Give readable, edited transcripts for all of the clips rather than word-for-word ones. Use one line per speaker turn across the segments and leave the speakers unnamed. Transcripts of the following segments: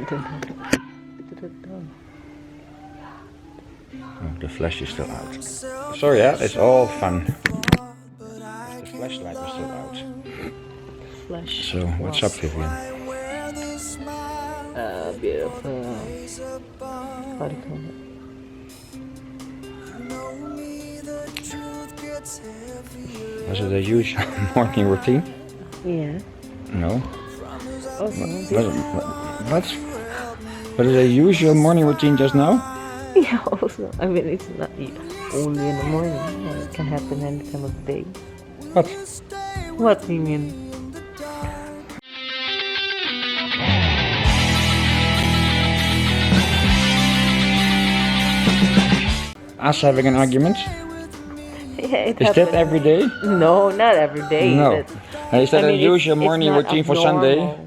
Oh, the flash is still out. Sorry, yeah, it's all fun. The flashlight is still out.
Flash.
So, what's up, Vivian?
Beautiful. What do you call it?
Was it a usual morning routine?
Yeah.
No.
Also,
What is a usual morning routine just now?
yeah, also, I mean, it's not only in the morning. It can happen any time of the day.
What?
What do you mean?
Us having an argument?
Yeah, it
Is
happens.
that every day?
No, not every day.
No.
But,
Is that a usual morning
not
routine for Sunday?
abnormal.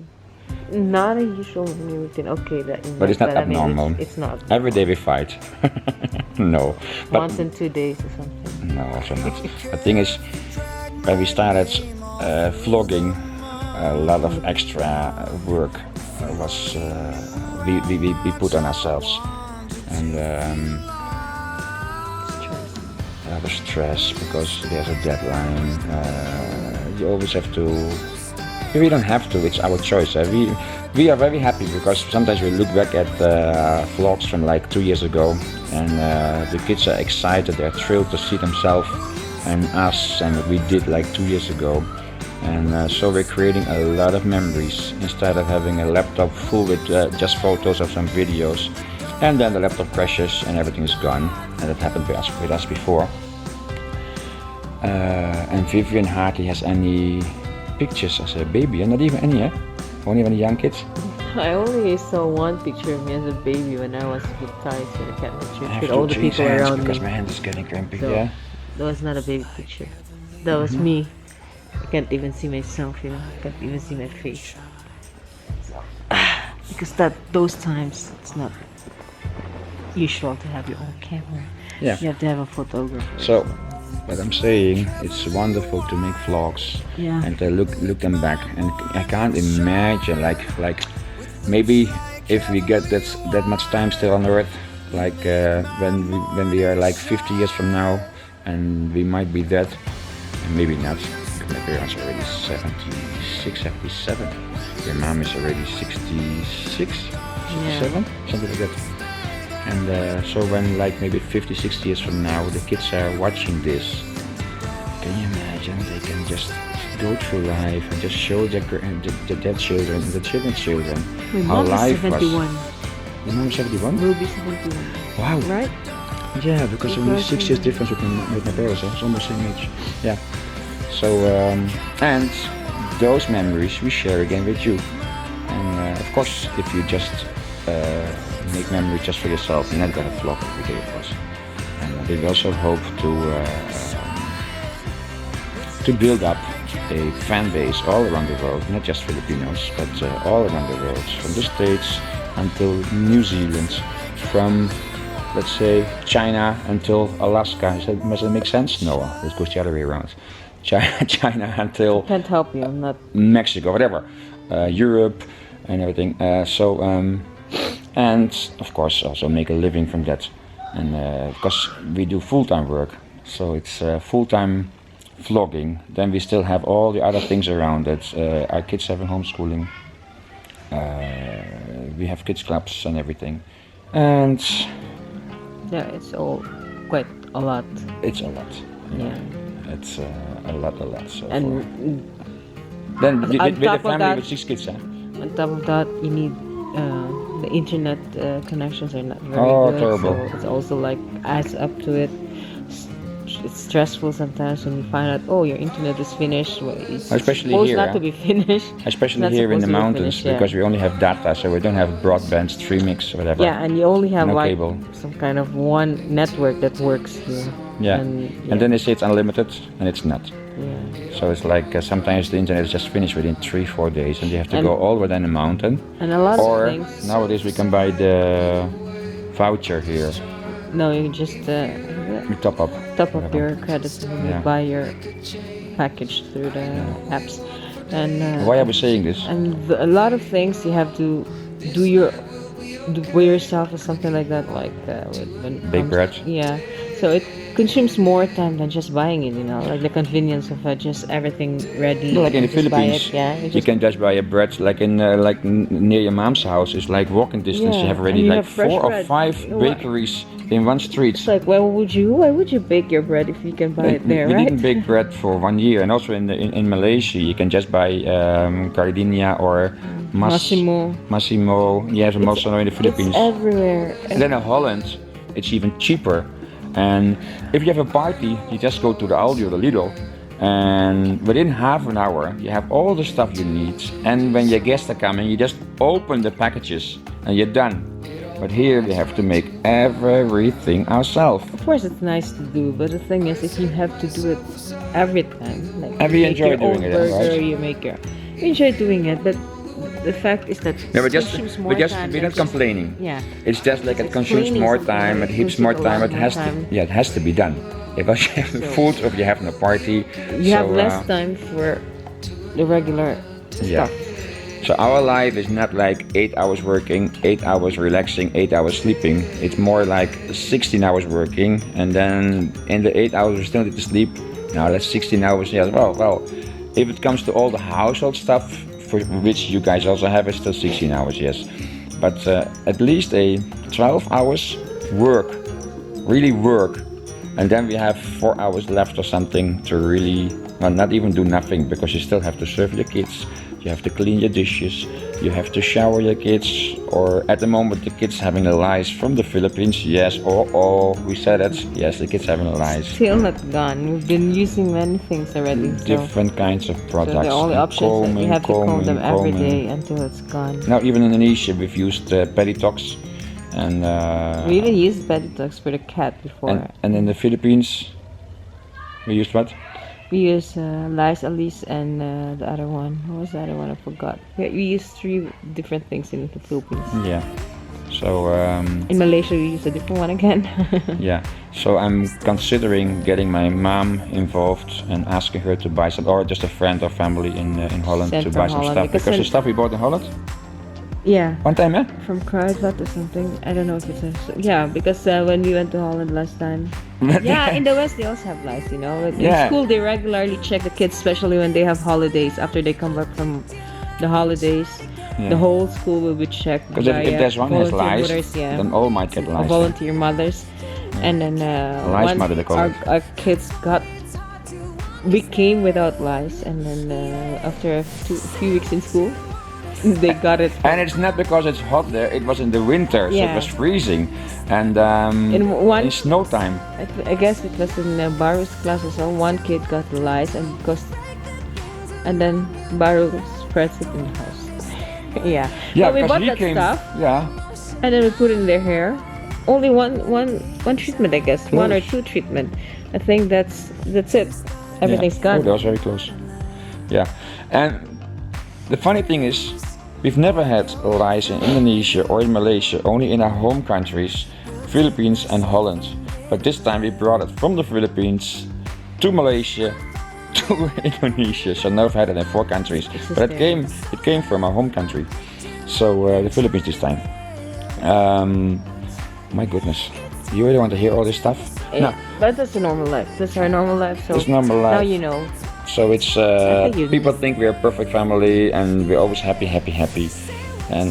Not a usual morning routine. Okay,
But it's not
I mean,
abnormal.
it's not.
Every day we fight. No. But
Once in 2 days or something.
no, also not. The thing is, when we started vlogging, a lot of extra work was we put on ourselves, and the stress because there's a deadline. You always have to. We don't have to. It's our choice. We are very happy because sometimes we look back at vlogs from like 2 years ago, and the kids are excited. They're thrilled to see themselves and us and what we did like 2 years ago. And so we're creating a lot of memories instead of having a laptop full with just photos of some videos, and then the laptop crashes and everything is gone. And that happened with us before. And Vivian hardly has any pictures as a baby, and not even any, eh? Only when young kids.
I only saw one picture of me as a baby when I was baptized in the Catholic
I
Church
have
with
to
all the
change
people
hands
around
because
me.
my hand is getting crampy.
So,
Yeah.
that was not a baby picture. That was me. I can't even see myself, you know. I can't even see my face. So, because those times it's not usual to have your own camera.
Yeah.
You have to have a photographer.
So, what I'm saying, it's wonderful to make vlogs
Yeah.
and to look them back. And I can't imagine like maybe if we get that much time still on Earth, like when we are like 50 years from now, and we might be dead, and maybe not. My parents are already 76, 77. Your mom is already 66, 67, something like that. And so when like maybe 50, 60 years from now, the kids are watching this, can you imagine they can just go through life and just show their children and the children's children
My
how
mom is
life
71.
was. Your mom is 71?
Will be 71.
Wow.
Right?
Yeah, because only 6 years difference with my parents, it's almost the same age. Yeah. So, and those memories we share again with you. And of course, if you just make memories just for yourself, you're not gonna vlog every day, of course. And we also hope to build up a fan base all around the world, not just Filipinos, but all around the world, from the States until New Zealand, from let's say China until Alaska. Does that make sense? No, it goes the other way around. China until
Can't help you. I'm not.
Mexico, whatever, Europe and everything. And of course also make a living from that. And because we do full-time work, so it's full-time vlogging. Then we still have all the other things around it. Our kids have homeschooling. We have kids clubs and everything. And
Yeah, it's all quite a lot.
it's a lot.
Yeah.
It's a lot. So
And
then with a
top of
family
that-
with 6 kids, huh?
on top of that, you need the internet connections are not very
Oh,
good.
terrible.
So it's also like adds up to it. It's stressful sometimes when you find out, oh, your internet is finished. Well, it's
Especially
supposed
here,
not
huh?
to be finished.
Especially
Not
here in the
supposed to be
mountains,
finished, yeah.
because we only have data, so we don't have broadband streamings or whatever.
Yeah, and you only have
No
like
cable.
some kind of one network that works here.
Yeah.
And
And then they say it's unlimited, and it's not.
yeah.
So it's like sometimes the internet is just finished within 3-4 days, and you have to
And-
go all the way down the mountain.
And a lot
Or
of things.
nowadays we can buy the voucher here.
No, you just
We top up.
top up
whatever.
your credits and you
Yeah.
buy your package through the apps. And
Why are we saying this?
and a lot of things you have to do your the Weare stuff or something like that, like
Big bread.
Yeah, so it consumes more time than just buying it. Like the convenience of just everything ready.
Like in the
and just buy
Philippines,
it, yeah.
you can just buy a bread like in near your mom's house. It's like walking distance. You
Yeah,
have already
and you
like
have fresh
4 or
bread.
5
You know what?
bakeries in one street.
It's like, why would you bake your bread if you can buy it there,
We
right?
didn't bake bread for 1 year, and also in Malaysia you can just buy gardenia or Massimo. Yes, and also in the Philippines.
It's everywhere.
And then in Holland, it's even cheaper. And if you have a party, you just go to the Aldi or the Lidl, and within half an hour, you have all the stuff you need. And when your guests are coming, you just open the packages and you're done. But here we have to make everything ourselves.
Of course, it's nice to do, but the thing is, if you have to do it every time, like
And
you
we
make
enjoy
your own
doing it,
burger,
right?
you enjoy doing it, but the fact is that
No,
it consumes more time
we're
than
not complaining.
Yeah.
It's just like it
It's
consumes
explaining
more
something,
time, it
it
heaps more
consumes a
time,
lot
it
more
has
time.
to, yeah, it has to be done. If you have
So-
food or if you're having a party,
You have less time for the regular
Yeah.
stuff.
So our life is not like 8 hours working, 8 hours relaxing, 8 hours sleeping. It's more like 16 hours working, and then in the 8 hours we still need to sleep. Now that's 16 hours. Yeah, well, if it comes to all the household stuff, for which you guys also have, it's still 16 hours, yes. But at least a 12 hours work, really work, and then we have 4 hours left or something to really, well, not even do nothing, because you still have to serve your kids. You have to clean your dishes, you have to shower your kids, or at the moment the kids having the lice from the Philippines, yes, we said it, yes, the kids having the lice.
Still not gone. We've been using many things already. So,
Different kinds of products.
so the only
and
option is that we have to comb them every
combing.
day until it's gone.
Now even in Indonesia we've used Peditox, and
We even used Beditox for the cat before.
and in the Philippines we used what?
We use Lice Alice and the other one. What was the other one? I forgot. We used 3 different things in the Philippines.
Yeah. So
In Malaysia, we use a different one again.
yeah. So I'm considering getting my mom involved and asking her to buy some, or just a friend or family in Holland
Sent
to
from
buy some
Holland,
stuff,
because
because the
when-
stuff we bought in Holland
Yeah,
one time, eh?
from Kruidvat or something. I don't know if it's yeah, because when we went to Holland last time. Yeah, in the West they also have lice, Like
Yeah.
in school they regularly check the kids, especially when they have holidays. After they come back from the holidays,
Yeah.
the whole school will be checked.
Because if
by,
there's one has
volunteer
lice,
mothers, yeah.
then all might get lice.
Volunteer mothers, and then
Lice
once
mother, they call it.
our kids we came without lice, and then after a few weeks in school, they got it.
And it's not because it's hot there, it was in the winter, so it
Yeah.
was freezing. And
In one,
in snow time.
I guess it was in Baruch's class as well. One kid got the lice, and then Baruch spreads it in the house. Yeah.
Yeah,
But we
because
bought
he
that
came.
stuff,
Yeah.
and then we put it in their hair. Only one treatment, I guess. One or
Close.
2 treatment. I think that's it. Everything's
Yeah. Oh,
gone.
that was very close. Yeah. And the funny thing is, we've never had lice in Indonesia or in Malaysia, only in our home countries, Philippines and Holland. But this time we brought it from the Philippines to Malaysia to Indonesia. So now we've had it in 4 countries.
This is
But
there.
it came from our home country. So the Philippines this time. My goodness. You really want to hear all this stuff? No.
But that's a normal life. That's our normal life. So
It's normal life.
now you know.
So it's
think you-
people think we're a perfect family and we're always happy, and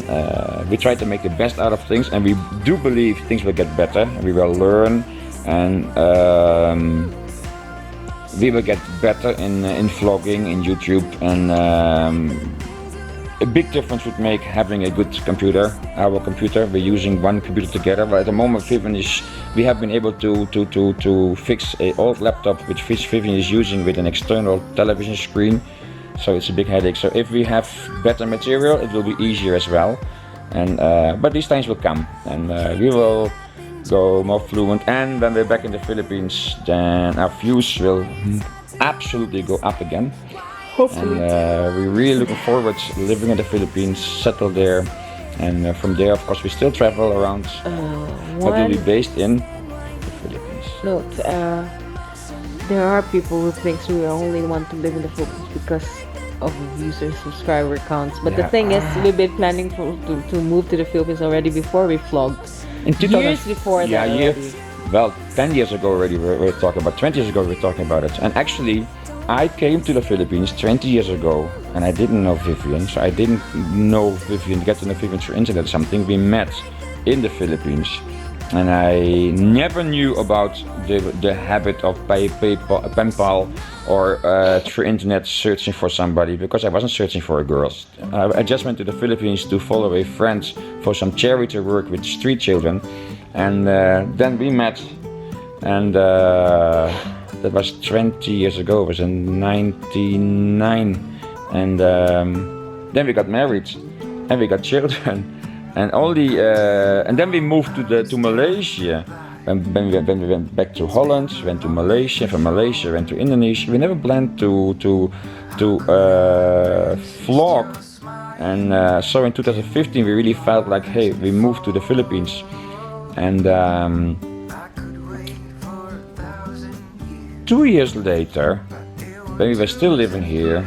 we try to make the best out of things, and we do believe things will get better. We will learn, and we will get better in vlogging, in YouTube, and a big difference would make having a good computer. Our computer, we're using one computer together. But at the moment, we have been able to fix an old laptop which Vivian is using with an external television screen. So it's a big headache. So if we have better material, it will be easier as well. And but these times will come, and we will go more fluent. And when we're back in the Philippines, then our views will absolutely go up again.
Hopefully.
And we're really looking forward to living in the Philippines, settle there, and from there, of course, we still travel around. But we'll be based in the Philippines.
Note, there are people who think we only want to live in the Philippines because of views or subscriber counts. But the
Yeah.
thing is, we've been planning to move to the Philippines already before we vlogged.
In 2000
Years before that already.
Well, 10 years ago already we were talking about, 20 years ago we were talking about it. And actually, I came to the Philippines 20 years ago and I didn't know Vivian, so I didn't know Vivian, get to know Vivian through internet or something. We met in the Philippines and I never knew about the habit of pen pal or through internet searching for somebody, because I wasn't searching for a girl. I just went to the Philippines to follow a friend for some charity work with street children, and then we met, and that was 20 years ago. It was in '99, and then we got married, and we got children, and and then we moved to Malaysia. When we went back to Holland, went to Malaysia. From Malaysia, went to Indonesia. We never planned to vlog, and so in 2015 we really felt like, hey, we moved to the Philippines, and 2 years later, when we were still living here,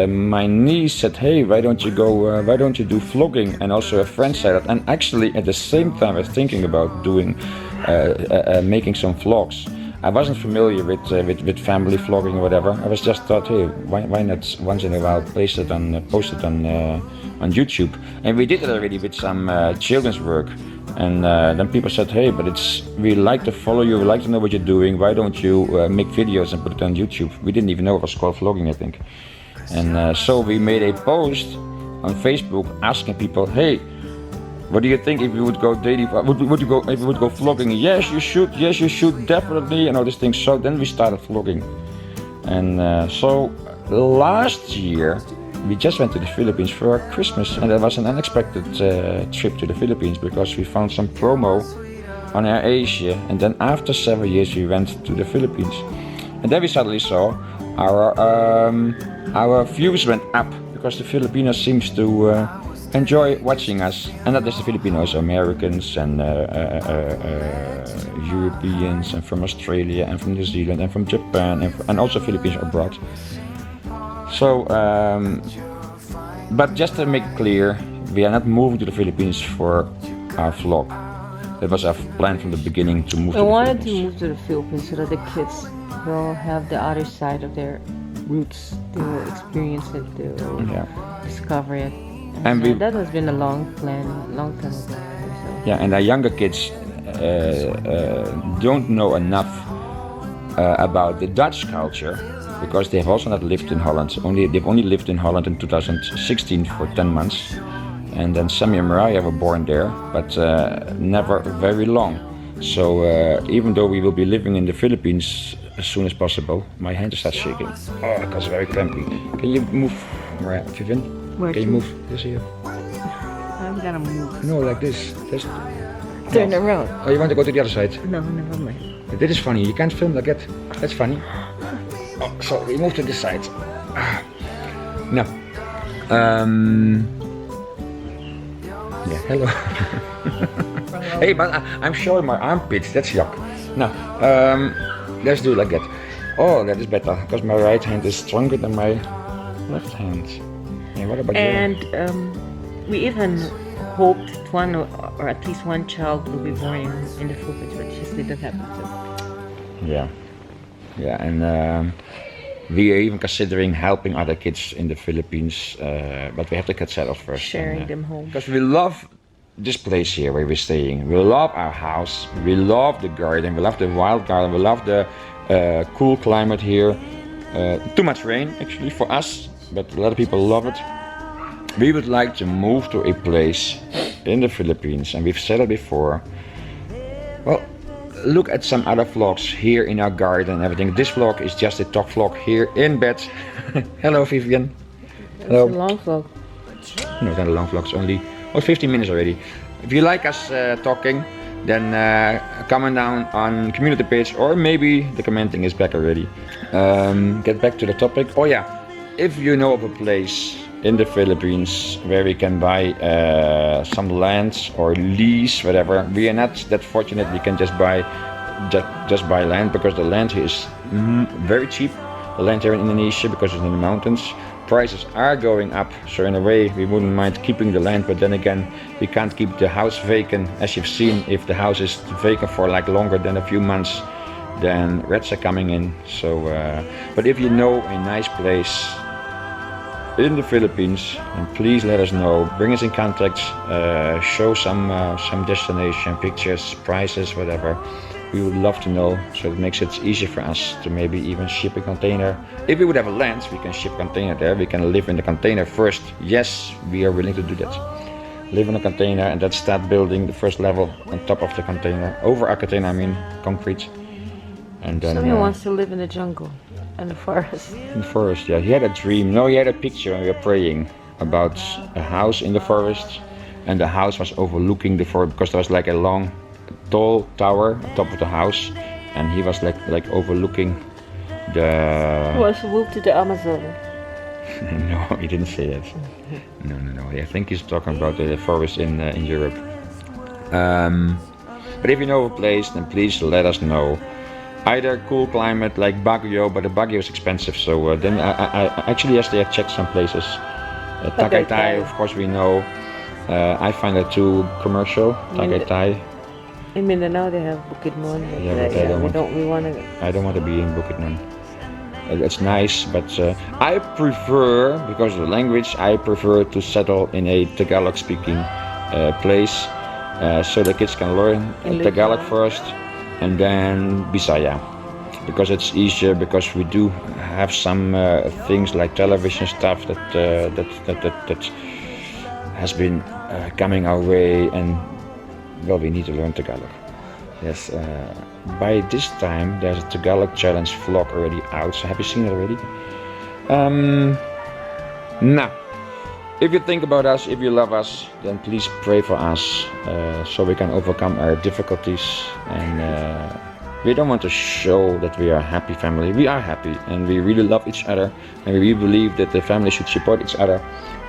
my niece said, hey, why don't you do vlogging? And also a friend said that, and actually at the same time I was thinking about doing making some vlogs. I wasn't familiar with family vlogging or whatever. I was just thought, hey, why not once in a while post it on YouTube? And we did it already with some children's work. And then people said, hey, but we like to follow you, we like to know what you're doing. Why don't you make videos and put it on YouTube? We didn't even know it was called vlogging, I think. And so we made a post on Facebook asking people, hey, what do you think if you would go daily? Would you go if you would go vlogging? Yes, you should. Yes, you should definitely. And all these things. So then we started vlogging, and so last year we just went to the Philippines for Christmas, and that was an unexpected trip to the Philippines because we found some promo on EurAsian, and then after several years we went to the Philippines, and then we suddenly saw our views went up because the Filipinos seems to enjoy watching us, and not just the Filipinos, Americans and Europeans, and from Australia and from New Zealand and from Japan and also Philippines abroad. So, but just to make it clear, we are not moving to the Philippines for our vlog. That was our plan from the beginning, to move to the Philippines.
I wanted to move to the Philippines so that the kids will have the other side of their roots. They will experience it, they will discover it. And so that has been a long plan, long time ago. So.
Yeah, and our younger kids don't know enough about the Dutch culture, because they have also not lived in Holland. They've only lived in Holland in 2016 for 10 months. And then Sammy and Mariah were born there, but never very long. So even though we will be living in the Philippines as soon as possible, my hand starts shaking. Oh, because it's very crampy. Can you move, Mariah, Vivian?
Where
Can you move this here?
I'm gonna move.
No, like this. Just
turn around.
Oh, you want to go to the other side?
No, never mind.
This is funny. You can't film like that. That's funny. Oh, so we move to this side. Now, yeah, hello. Hey, but I'm showing my armpits. That's yuck. Now, let's do it like that. Oh, that is better, because my right hand is stronger than my left hand. Yeah, what about you?
And we even hoped one or at least one child will be born in the Philippines, but it just didn't happen. So.
Yeah, and we are even considering helping other kids in the Philippines, but we have to get settled first.
Sharing them home.
Because we love this place here where we're staying. We love our house. We love the garden. We love the wild garden. We love the cool climate here. Too much rain actually for us, but a lot of people love it. We would like to move to a place in the Philippines, and we've said it before. Well, look at some other vlogs here in our garden and everything. This vlog is just a talk vlog here in bed. Hello, Vivian. Hello.
It's a long vlog.
No, it's not a long vlog. It's only 15 minutes already. If you like us talking, then comment down on community page, or maybe the commenting is back already. Get back to the topic. Oh yeah, if you know of a place in the Philippines where we can buy some land or lease, whatever. We are not that fortunate we can just buy land, because the land here is very cheap. The land here in Indonesia, because it's in the mountains, prices are going up, so in a way we wouldn't mind keeping the land, but then again we can't keep the house vacant. As you've seen, if the house is vacant for like longer than a few months, then rats are coming in. So but if you know a nice place in the Philippines, and please let us know, bring us in contact, show some destination pictures, prices, whatever. We would love to know, so it makes it easier for us to maybe even ship a container. If we would have a land, we can ship a container there. We can live in the container first. Yes, we are willing to do that. Live in a container and then start building the first level on top of the container. Over a container, I mean concrete. And then
Somebody wants to live in the jungle and the forest.
in the forest, yeah. He had a dream. No, he had a picture when we were praying about a house in the forest, and the house was overlooking the forest because there was like a long, tall tower on top of the house, and he was like overlooking the.
Was moved to the Amazon.
No, he didn't say that. No. I think he's talking about the forest in Europe. But if you know a place, then please let us know. Either cool climate like Baguio, but the Baguio is expensive, so then I actually yesterday I checked some places. Tagaytay, of course we know. I find that too commercial. Tagaytay.
In Mindanao they have Bukidnon.
I don't want to be in Bukidnon. It's nice, but I prefer, because of the language, I prefer to settle in a Tagalog-speaking place, so the kids can learn Tagalog first, and then Bisaya, because it's easier. Because we do have some things like television stuff that has been coming our way, and well, we need to learn Tagalog. Yes, by this time there's a Tagalog challenge vlog already out. So have you seen it already? Now, if you think about us, if you love us, then please pray for us, so we can overcome our difficulties. And we don't want to show that we are a happy family. We are happy, and we really love each other, and we believe that the family should support each other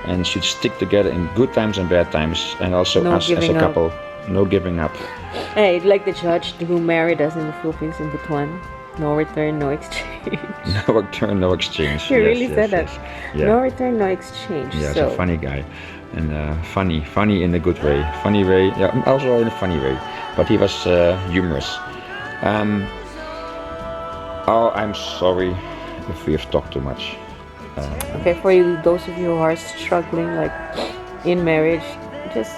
and should stick together in good times and bad times, and also us as a couple. No giving up.
Hey, like the judge who married us in the Philippines in Butuan. No return, no exchange.
No return, no exchange.
He really said that.
Yeah.
No return, no exchange.
Yeah,
so.
he's a funny guy. And funny in a good way. Funny way, yeah, also in a funny way. But he was humorous. Oh, I'm sorry if we have talked too much.
Okay, for you, those of you who are struggling like in marriage, just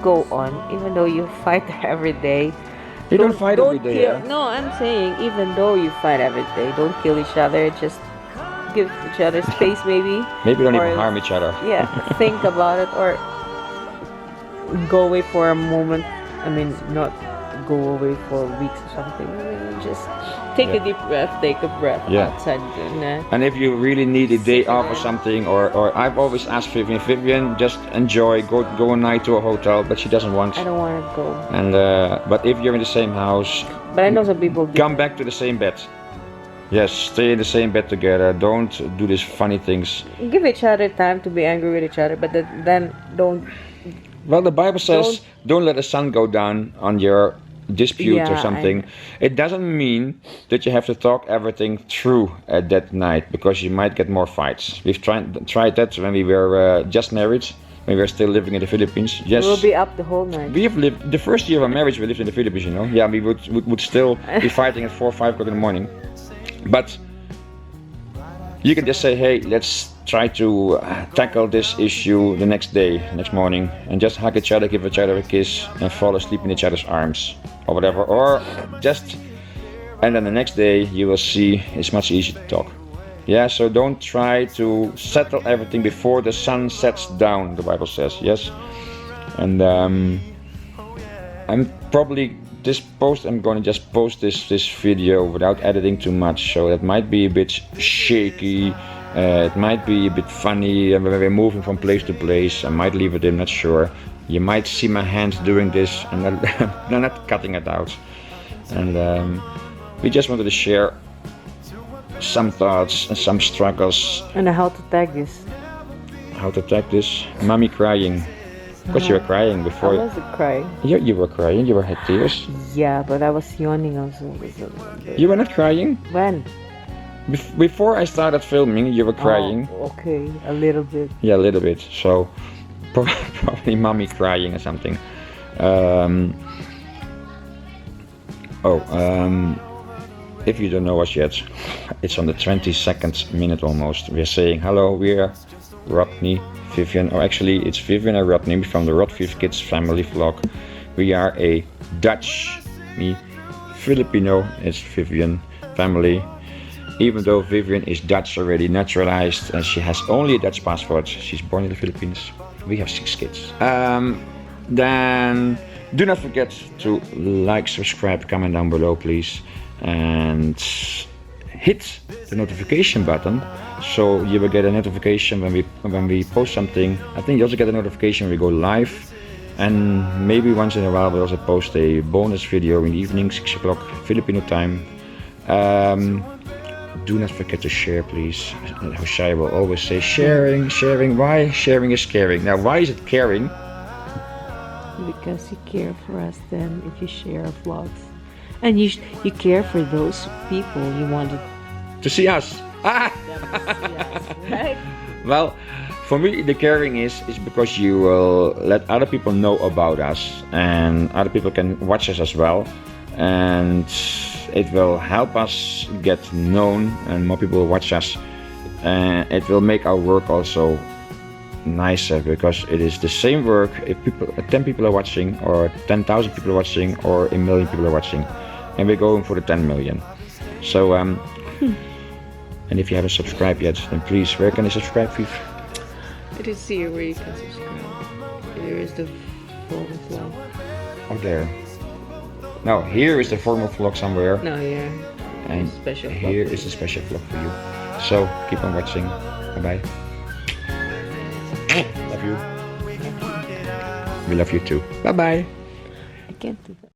go on, even though you fight every day.
You don't fight every day, yeah?
No, I'm saying even though you fight every day, don't kill each other. Just give each other space, maybe.
Maybe don't even harm each other.
Yeah, think about it, or go away for a moment. I mean, not go away for weeks or something. I mean, just take a deep breath, take a breath outside.
And if you really need a day off or something, or I've always asked Vivian, just enjoy, go a night to a hotel, but she doesn't want.
I don't want to go.
And but if you're in the same house,
but I know some people do.
Come back to the same bed. Yes, stay in the same bed together. Don't do these funny things.
Give each other time to be angry with each other, but then don't.
Well, the Bible says, don't let the sun go down on your dispute or something. It doesn't mean that you have to talk everything through at that night, because you might get more fights. We've tried that when we were just married, when we were still living in the Philippines. Yes,
we'll be up the whole night.
We have lived the first year of our marriage. We lived in the Philippines, you know. Yeah, we would still be fighting at 4 or 5 o'clock in the morning. But you can just say, hey, let's try to tackle this issue the next day, next morning, and just hug each other, give each other a kiss, and fall asleep in each other's arms, or whatever. Or just, and then the next day you will see it's much easier to talk. Yeah, so don't try to settle everything before the sun sets down, the Bible says, yes. And I'm probably I'm going to just post this video without editing too much, so it might be a bit shaky, it might be a bit funny, and when we're moving from place to place, I might leave it in, not sure. You might see my hands doing this, and I'm not cutting it out. And we just wanted to share some thoughts and some struggles.
And how to tag this.
How to tag this? Mommy crying. Because you were crying before.
I wasn't crying.
You were crying, you had tears.
Yeah, but I was yawning also.
You were not crying?
When?
Before I started filming, you were crying.
Oh, okay, a little bit.
Yeah, a little bit. So probably mommy crying or something. If you don't know us yet, it's on the 22nd minute almost. We're saying hello, we're Rodney, Vivian, or actually it's Vivian and Rodney from the RodVivKids family vlog. We are a Dutch, me, Filipino is Vivian family. Even though Vivian is Dutch already naturalized and she has only a Dutch passport, she's born in the Philippines. We have 6 kids. Then do not forget to like, subscribe, comment down below please, and hit the notification button so you will get a notification when we post something. I think you also get a notification when we go live, and maybe once in a while we'll also post a bonus video in the evening, 6 o'clock Filipino time. Do not forget to share please. Hoshaiah will always say sharing. Why? Sharing is caring. Now why is it caring?
Because you care for us then if you share our vlogs. And you care for those people you wanted
to see us.
Yes, right?
Well, for me the caring is because you will let other people know about us, and other people can watch us as well, and it will help us get known and more people will watch us, and it will make our work also nicer, because it is the same work if 10 people are watching, or 10,000 people are watching, or 1 million people are watching, and we're going for the 10 million. So and if you haven't subscribed yet, then please, where can I subscribe, Viv?
It is here where you can subscribe. Here is the form vlog.
Oh, there. No, here is the formal vlog somewhere.
No, yeah.
And
special
here is the special vlog for you. So keep on watching. Bye bye. Love you. We love you too. Bye bye.
I can't do that.